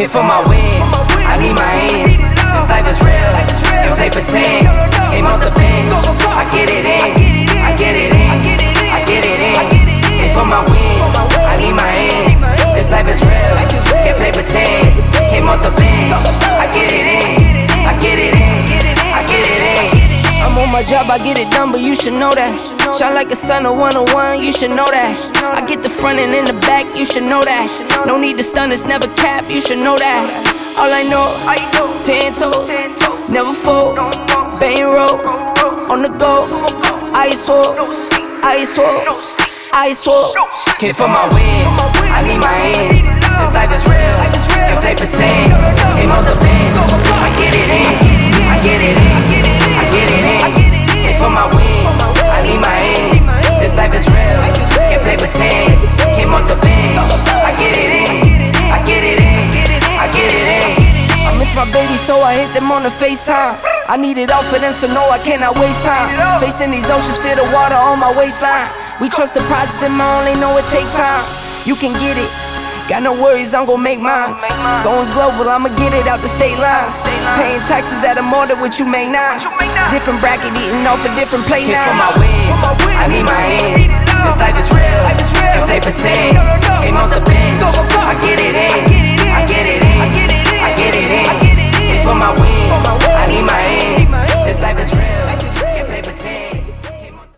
Came for my wins, I need my ends. This life is real, and they pretend. Came off the bench, I get it in, I get it in, I get it in. Came for my wins, I need my ends. This life is real, can't play pretend. Came off the bench, I get it in, I get it in, I get it in. I'm on my job, I get it done, but you should know that. Shine like a sun, a 101, you should know that. I get the front and in the back, you should know that. No need to stun, it's never cap, you should know that. All I know, 10 toes, never fold, bang roll, on the go, ice wall, ice wall, ice wall. Came for my wins, I need my ends. This life is real, can't play pretend. Came off the bench, I get it in, I get it in, I get it in. Came for my wins, I need my ends. This life is real, can't play pretend. Came off the bench, I get it in, I get it in, I get it in. I miss my baby, so I hit them on the FaceTime. I need it all for them, so no, I cannot waste time. Facing these oceans, feel the water on my waistline. We trust the process and my only know it takes time. You can get it, got no worries, I'm gon' make mine. Going global, I'ma get it out the state lines. Paying taxes at a more than what you make now. Different bracket, eating off a different plate now. Came for my wins,